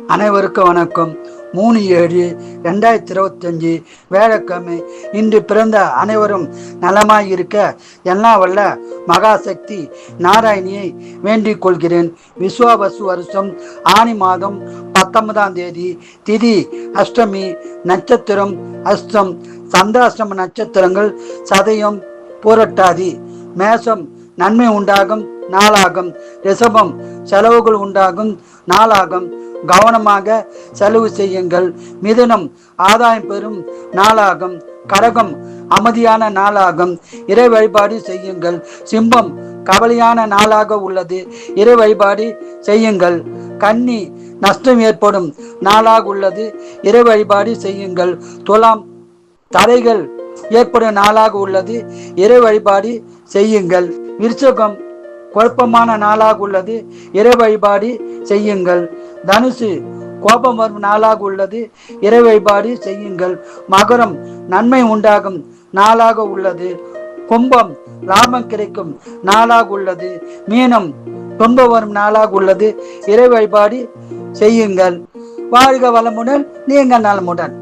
அனைவருக்கும் வணக்கம். 3/7/2025 வேலைக்கிழமை. இன்று பிறந்த அனைவரும் நலமாய் இருக்க எல்லா வல்ல மகாசக்தி நாராயணியை வேண்டிக் கொள்கிறேன். விஸ்வாவசு வருஷம் ஆனி மாதம் 19ஆம் தேதி, திதி அஷ்டமி, நட்சத்திரம் அஸ்தம், சந்திராஷ்டம நட்சத்திரங்கள் சதயம், பூரட்டாதி. மேஷம் நன்மை உண்டாகும் நாளாகும். ரிஷபம் செலவுகள் உண்டாகும் நாளாகும், கவனமாக செலவு செய்யுங்கள். மிதுனம் ஆதாயம் பெறும் நாளாகும். கடகம் அமைதியான நாளாகும், இறை வழிபாடு செய்யுங்கள். சிம்பம் கவலையான நாளாக உள்ளது, இறை வழிபாடு செய்யுங்கள். கன்னி நஷ்டம் ஏற்படும் நாளாக உள்ளது, இறை வழிபாடு செய்யுங்கள். துலாம் தடைகள் ஏற்படும் நாளாக உள்ளது, இறை வழிபாடு செய்யுங்கள். விருச்சகம் குழப்பமான நாளாக உள்ளது, இறை வழிபாடு செய்யுங்கள். தனுசு கோபம் வரும் நாளாக உள்ளது, இறை வழிபாடு செய்யுங்கள். மகரம் நன்மை உண்டாகும் நாளாக உள்ளது. கும்பம் லாபம் கிடைக்கும் நாளாக உள்ளது. மீனம் துன்பம் வரும் நாளாக உள்ளது, இறை வழிபாடு செய்யுங்கள். வாழ்க வளமுடன், நீங்கள் நலமுடன்.